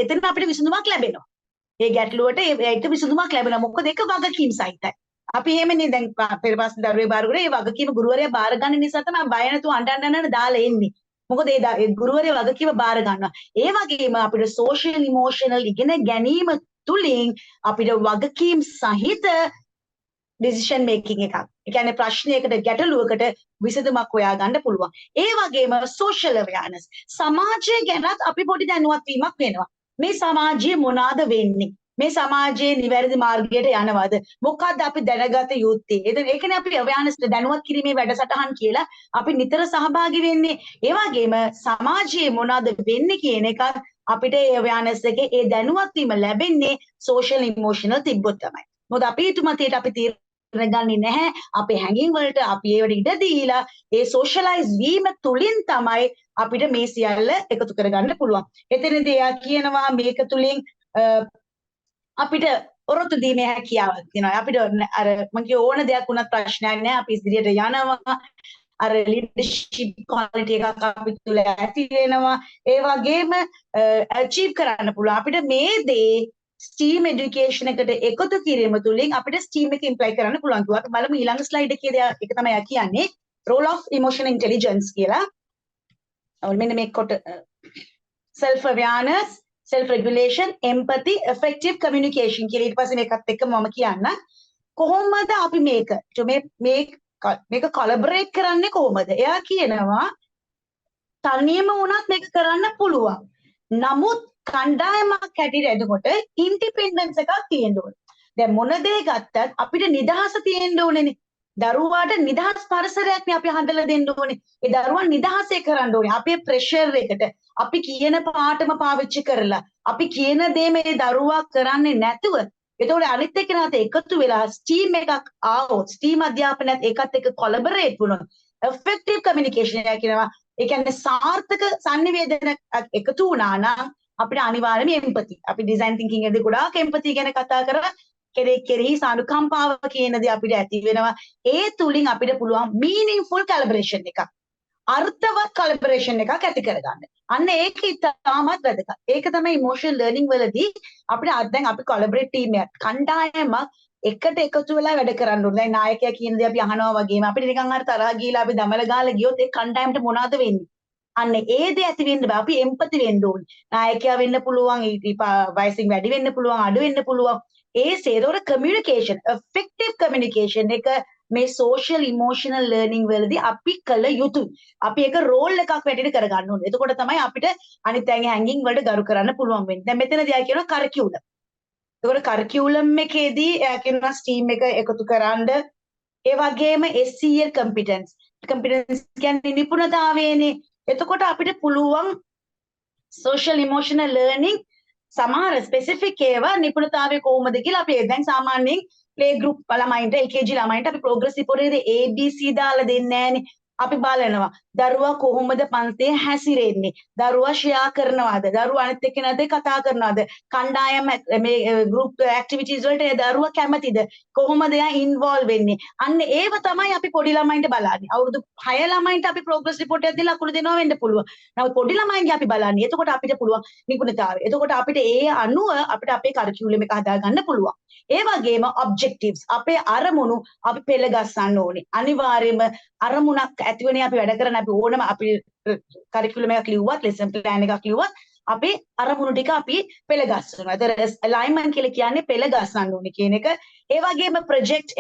[SPEAKER 7] එතන අපිට විසඳුමක් ලැබෙනවා. ඒ ගැටලුවට ඒක විසඳුමක් ලැබෙනවා. මොකද ඒක වගකීම් සහිතයි. අපි එහෙමනේ දැන් පෙරපස්සේ දරුවේ බාර කරේ ඒ වගකීම ගුරුවරයා බාර ගන්න නිසා තමයි බය නැතුව අඬන්න දාලා එන්නේ. මොකද ඒ ගුරුවරයා වගකීම බාර ගන්නවා. ඒ වගේම අපිට social emotional ඉගෙන ගැනීම තුලින් අපිට වගකීම් සහිත decision making එකක්. ඒ කියන්නේ ප්‍රශ්නයකට ගැටලුවකට විසඳුමක් හොයා ගන්න පුළුවන්. ඒ වගේම social awareness. සමාජය ගැනත් අපි පොඩි දැනුවත් වීමක් වෙනවා. මේ සමාජයේ මොනවාද වෙන්නේ? මේ සමාජයේ නිවැරදි මාර්ගයට යනවද? මොකක්ද අපි දැනගත යුත්තේ? ඒකනේ අපි awareness දැනුවත් කිරීමේ වැඩසටහන් කියලා අපි නිතර සහභාගී වෙන්නේ. ඒ වගේම සමාජයේ මොනවාද වෙන්නේ කියන එකත් අපිට ඒ awareness එකේ ඒ දැනුවත් වීම ලැබෙන්නේ social emotional තිබ්බොත් තමයි. මොකද අපි ඊටමතේට අපි ගන්නේ නැහැ අපේ හැඟීම් වලට අපි ඒවට ඉඩ දීලා ඒ සෝෂලයිස් වීම තුලින් තමයි අපිට මේ සියල්ල එකතු කරගන්න පුළුවන්. එතනදී එයා කියනවා මේක තුලින් අපිට ඔරොත්තු දීමේ හැකියාවක් තියෙනවා. අපිට අර මම කිය ඕන දෙයක් වුණත් ප්‍රශ්නයක් නැහැ. අපි ඉදිරියට යනවා. අර ලීඩර්ෂිප් ක්වොලිටි එකක් අපි තුල ඇති වෙනවා. ඒ වගේම අචීව් කරන්න පුළුවන්. අපිට මේ දේ STEAM education එකට එකතු කිරීම තුලින් අපිට STEAM එක ඉම්ප්ලයි කරන්න පුළුවන් කිව්වා. අපි බලමු ඊළඟ ස්ලයිඩ් එකේ ඒක තමයි කියන්නේ role of emotional intelligence කියලා. මෙන්න මේ කොට self awareness, self regulation, empathy, effective communication කියලා ඊට පස්සේ මේකත් එක්ක මම කියන්න. කොහොමද අපි මේක කොලැබරේට් කරන්නේ කොහොමද? එයා කියනවා තනියම වුණත් මේක කරන්න පුළුවන්. නමුත් කණ්ඩායමක් හැටියට එතකොට ඉන්ඩිපෙන්ඩන්ස් එකක් තියෙන්න ඕනේ. දැන් මොන දේ ගත්තත් අපිට නිදහස තියෙන්න ඕනේනේ. දරුවාට නිදහස් පරිසරයක් නේ අපි හදලා දෙන්න ඕනේ. ඒ දරුවන් නිදහසේ කරන්න ඕනේ. අපේ ප්‍රෙෂර් එකට අපි කියන පාටම පාවිච්චි කරලා අපි කියන දේ මේ දරුවා කරන්නේ නැතුව එතකොට අනිත් එක්කනත් එකතු වෙලා ස්ටීම් එකක් ආවොත් ස්ටීම් අධ්‍යාපනයත් ඒකත් එක්ක කොලැබරේට් වුණොත් effective communication එක කියනවා. ඒ කියන්නේ සාර්ථක sannivedana එකතු වුණා නම් අපිට අනිවාර්යයෙන්ම empathy. අපි design thinking එකේදී ගොඩාක් empathy ගැන කතා කරා. කෙරෙහි සානුකම්පාව කියන දේ අපිට ඇති වෙනවා. ඒ තුලින් අපිට පුළුවන් meaningful collaboration එකක්. අර්ථවත් collaboration එකක් ඇති කරගන්න. අන්න ඒක ඉතාමත් වැදගත්. ඒක තමයි emotional learning වලදී අපිට දැන් අපි collaborate team එකක් කණ්ඩායමක් එකට එකතු වෙලා වැඩ කරන්න ඕනේ. දැන් නායකයා කියන දේ අපි අහනවා වගේම අපිට නිකන් හරි තරහ ගිහලා අපි දමල ගාලා ගියොත් ඒ කණ්ඩායමට මොනවද වෙන්නේ? අන්න ඒ දේ ඇති වෙන්න බෑ. අපි empathy වෙන්න ඕනේ. නායකයා වෙන්න පුළුවන්, වයසින් වැඩි වෙන්න පුළුවන්, අඩු වෙන්න පුළුවන්. ඒතකොට communication, effective communication එක මේ social emotional learning වලදී අපි කළ යුතුයි. අපි ඒක රෝල් එකක් වැටියට කරගන්න ඕනේ. එතකොට තමයි අපිට අනිත් අයගේ හැංගින් වලට ගරු කරන්න පුළුවන් වෙන්නේ. දැන් මෙතනදී ආ කියනවා curriculum. එතකොට curriculum එකේදී එයා කියනවා STEAM එක එකතු කරන්න. ඒ වගේම SEL competence. competence කියන්නේ නිපුණතාවයනේ. එතකොට අපිට පුළුවන් social emotional learning සමහර ස්පෙસિෆික් ඒවා නිපුණතාවය කොහොමද කියලා අපි දැන් සාමාන්‍යයෙන් ප්ලේ ගෲප් ළමයින්ට LKG ළමයින්ට අපි ප්‍රෝග්‍රස් රිපෝට් එකේ ABC දාලා දෙන්නේ නැහනේ. අපි බලනවා දරුවා කොහොමද පන්තියේ හැසිරෙන්නේ, දරුවා ෂෙයා කරනවාද, දරුවා අනිත් එක්කෙනාට කතා කරනවාද, කණ්ඩායම මේ ගෲප් ඇක්ටිවිටීස් වලට දරුවා කැමතිද, කොහොමද එයා ඉන්වෝල්ව් වෙන්නේ. අන්න ඒව තමයි අපි පොඩි ළමයින්ට බලන්නේ. අවුරුදු 6 ළමයින්ට අපි ප්‍රෝග්‍රස් රිපෝට් එකක් දීලා අකුරු දෙනවා වෙන්න පුළුවන්. නමුත් පොඩි ළමයින්ගේ අපි බලන්නේ. එතකොට අපිට පුළුවන් නිපුණතාවය. එතකොට අපිට ඒ අනුව අපිට අපේ කරිකියුලම් එක හදා ගන්න පුළුවන්. ඒ වගේම ඔබ්ජෙක්ටිව්ස් අපේ අරමුණු අපි පෙළ ගස්සන්න ඕනේ. අනිවාර්යයෙන්ම අරමුණක් ඇතිවනේ අපි වැඩ කරන අපි ඕනම අපි කරිකියුලම් එකක් ලිව්වත් ලෙසන් ප්ලෑන් එකක් ලිව්වත් අපේ අරමුණු ටික අපි පෙළ ගස්සනවා. ඒතර අලයින්මන්ට් කියලා කියන්නේ පෙළ ගස්සන්න ඕනේ කියන එක. ඒ වගේම ප්‍රොජෙක්ට්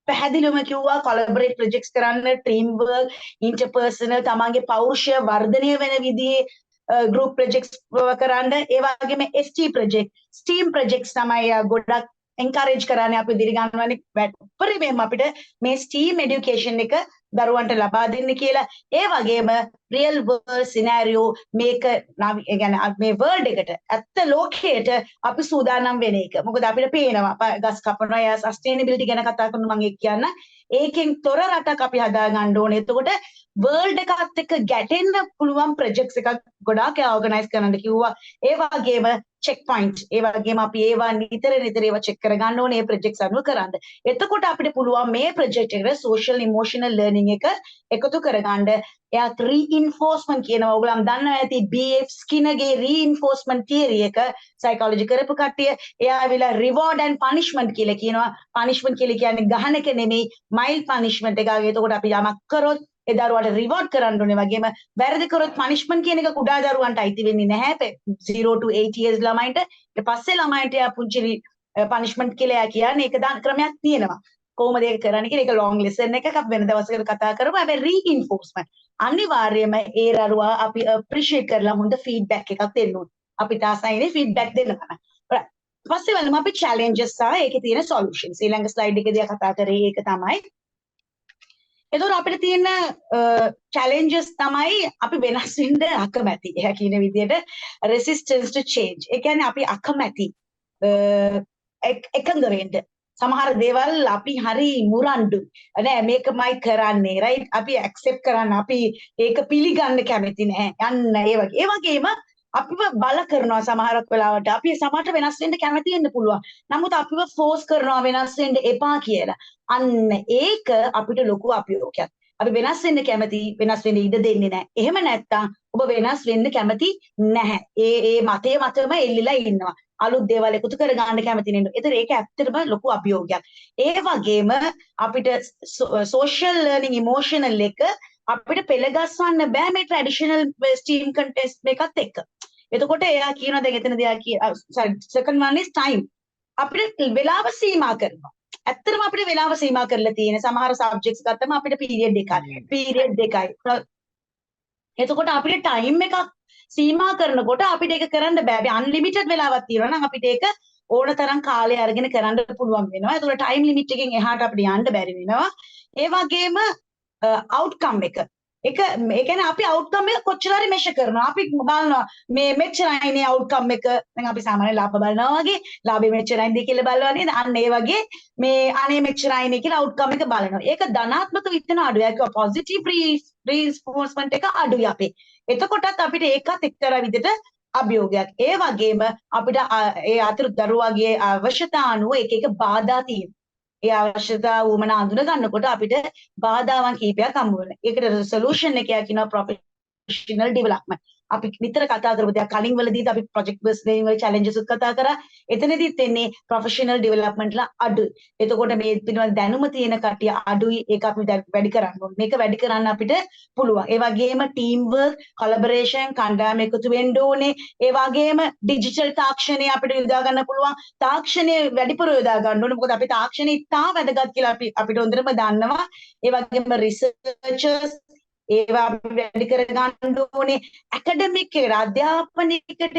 [SPEAKER 7] පැහැදිලිවම කිව්වා කොලැබරේට් ප්‍රොජෙක්ට්ස් කරන්න, ටීම් වර්ක්, ඉන්ටර්පර්සනල් තමන්ගේ පෞරුෂය වර්ධනය වෙන විදිහේ group projects කරන්න ඒ වගේම ST project STEAM projects තමයි ගොඩක් encourage කරන්නේ අපි දිරිගන්වන්නේ උපරිමයෙන්ම අපිට මේ STEAM education එක දරුවන්ට ලබා දෙන්න කියලා ඒ වගේම real world scenario මේක ඒ කියන්නේ මේ world එකට ඇත්ත ලෝකයට අපි සූදානම් වෙන එක. මොකද අපිට පේනවා ගස් කපනවා යා sustainability ගැන කතා කරන මම ඒක කියන්න ඒකෙන් තොර රටක් අපි හදා ගන්න ඕනේ. එතකොට world එකත් එක්ක ගැටෙන්න පුළුවන් projects එකක් ගොඩාක් organize කරන්න කිව්වා. ඒ වගේම check point ඒ වගේම අපි ඒවා නිතර ඒවා check කරගන්න ඕනේ මේ projects අනුව කරන්න. එතකොට අපිට පුළුවන් මේ project එකට social emotional learning එක එකතු කරගන්න. එයාත් reinforcement කියනවා. ඔයගොල්ලන් දන්නවා ඇති BF ස්කිනර්ගේ reinforcement theory එක psychology කරපු කට්ටිය. එයා ඇවිල්ලා reward and punishment කියලා කියනවා. punishment කියලා කියන්නේ ගහන එක නෙමෙයි mild punishment එකක්. එතකොට අපි යමක් කරොත් ඒ දරුවාට රිවෝඩ් කරන්න ඕනේ වගේම වැරදි කරොත් පනිෂ්මන්ට් කියන එක කුඩා දරුවන්ට අයිති වෙන්නේ නැහැ 0 to 8 years ළමයින්ට ඊට පස්සේ ළමයින්ට යා පුංචි පනිෂ්මන්ට් කියලා කියන්නේ ඒක දාන ක්‍රමයක් තියෙනවා කොහොමද ඒක කරන්නේ කියලා ඒක ලොං ලෙසන් එකක් අපි වෙන දවසකට කතා කරමු හැබැයි රීඉන්ෆෝස්මන්ට් අනිවාර්යයෙන්ම ඒ දරුවා අපි අප්‍රීෂিয়েට් කරලා හොඳ ෆීඩ්බැක් එකක් දෙන්න ඕනේ අපි තාසයිනේ ෆීඩ්බැක් දෙන්න තමයි ඊපස්සේ බලමු අපි චැලෙන්ජස් සහ ඒකේ තියෙන සොලියුෂන්ස් ඊළඟ ස්ලයිඩ් එකේදී කතා කරේ ඒක තමයි එතකොට අපිට තියෙන challenges තමයි අපි වෙනස් වෙන්න අකමැති. එහා කියන විදිහට resistance to change. ඒ කියන්නේ අපි අකමැති එකඟ වෙන්න. සමහර දේවල් අපි හරි මුරණ්ඩු. නෑ මේකමයි කරන්නේ right අපි accept කරන්න අපි ඒක පිළිගන්න කැමති නෑ. යන්න ඒ වගේ. ඒ වගේම අපිව බල කරනවා සමහරක් වෙලාවට අපි සමහරට වෙනස් වෙන්න කැමති වෙන්න පුළුවන්. නමුත් අපිව ෆෝස් කරනවා වෙනස් වෙන්න එපා කියලා. අන්න ඒක අපිට ලොකු අභියෝගයක්. අපි වෙනස් වෙන්න කැමති වෙනස් වෙන්න ඉඩ දෙන්නේ නැහැ. එහෙම නැත්තම් ඔබ වෙනස් වෙන්න කැමති නැහැ. ඒ මතයේ මතම එල්ලිලා ඉන්නවා. අලුත් දේවල් එකතු කර ගන්න කැමති නෙන්න. ඒතර ඒක ඇත්තටම ලොකු අභියෝගයක්. ඒ වගේම අපිට social learning emotional එක අපිට පෙළගස්වන්න බෑ මේ traditional STEAM contest මේකත් එක්ක. එතකොට එයා කියනවා දැන් එතනදී second one is time. අපිට වෙලාව සීමා කරනවා. ඇත්තටම අපිට වෙලාව සීමා කරලා තියෙන සමහර subjects ගත්තම අපිට period දෙකයි. එතකොට අපිට time එකක් සීමා කරනකොට අපිට ඒක කරන්න බෑ. unlimited වෙලාවක් තියෙනවා නම් අපිට ඒක ඕන තරම් කාලය අරගෙන කරන්න පුළුවන් වෙනවා. එතකොට time limit එකෙන් එහාට අපිට යන්න බැරි වෙනවා. ඒ වගේම outcome එක ඒක ඒ කියන්නේ අපි outcome එක කොච්චර හරි measure කරනවා අපි බලනවා මේ මෙච්චරයිනේ outcome එක දැන් අපි සාමාන්‍ය ලාභ බලනවා වගේ ලාභෙ මෙච්චරයින්ද කියලා බලනවා නේද අන්න ඒ වගේ මේ අනේ මෙච්චරයිනේ කියලා outcome එක බලනවා ඒක ධනාත්මක විත්තන අඩුවක් positive reinforcement එක අඩුයි අපේ එතකොටත් අපිට ඒකත් එක්තරා විදිහට අභියෝගයක් ඒ වගේම අපිට ඒ අතුරු දරුවාගේ අවශ්‍යතා අනුව එක එක බාධා තියෙනවා ඒ අවශ්‍යතා වුමන අඳුන ගන්නකොට අපිට බාධාවන් කීපයක් හම්බ වෙනවා. ඒකට සොලියුෂන් එක කියනවා ප්‍රොෆෙෂනල් ඩෙවලොප්මන්ට්. අපි නිතර කතා කරපු දේ කලින් වලදීත් අපි ප්‍රොජෙක්ට් බේස් ලර්නින් වල චැලෙන්ජස් උත් කතා කරා. එතනදිත් එන්නේ ප්‍රොෆෙෂනල් ඩෙවලොප්මන්ට් ලා අඩුයි. එතකොට මේ පිළිබඳ දැනුම තියෙන කට්ටිය අඩුයි. ඒක අපි වැඩි කරන්න ඕනේ. මේක වැඩි කරන්න අපිට පුළුවන්. ඒ වගේම ටීම් වර්ක්, කොලැබොරේෂන්, කණ්ඩායම එකතු වෙන්න ඕනේ. ඒ වගේම ඩිජිටල් තාක්ෂණය අපිට යොදා ගන්න පුළුවන්. තාක්ෂණය වැඩිපුර යොදා ගන්න ඕනේ. මොකද අපි තාක්ෂණය ඉතා වැදගත් කියලා අපිට හොඳටම දන්නවා. ඒ වගේම රිසර්චර්ස් ඒවා වැඩි කර ගන්න ඕනේ ඇකඩමික් එකට අධ්‍යාපනයකට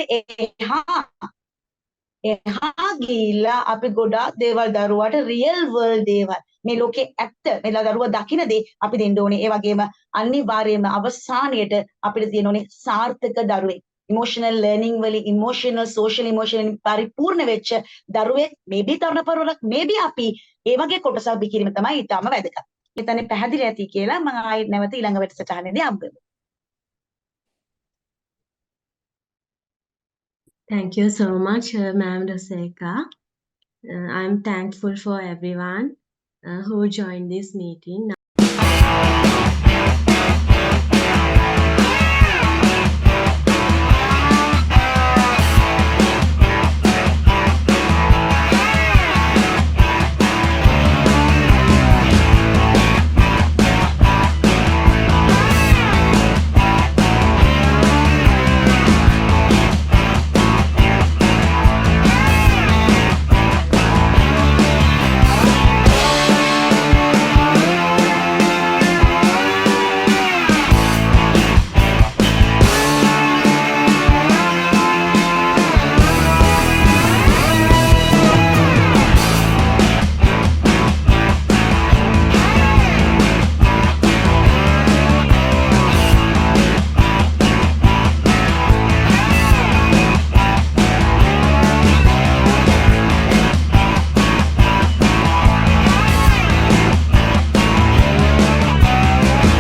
[SPEAKER 7] එහා ගිහිල්ලා අපි ගොඩාක් දේවල් දරුවාට රියල් වර්ල්ඩ් දේවල් මේ ලෝකේ ඇත්ත මේ දරුවා දකින දේ අපි දෙන්න ඕනේ ඒ වගේම අනිවාර්යයෙන්ම අවසානයේට අපිට තියෙන ඕනේ සාර්ථක දරුවෙක් emotional learning වලින් emotional social emotional පරිපූර්ණ වෙච්ච දරුවෙක් maybe තරුණපරුණක් maybe අපි ඒ වගේ කොටසක් බිකිරීම තමයි ඊටම වැදගත් එතන පැහැදිලි ඇති කියලා මම ආයෙත් නැවත ඊළඟ වැඩසටහනේදී හම්බෙමු.
[SPEAKER 1] Thank you so much, Ma'am Doseka. I'm thankful for everyone who joined this meeting.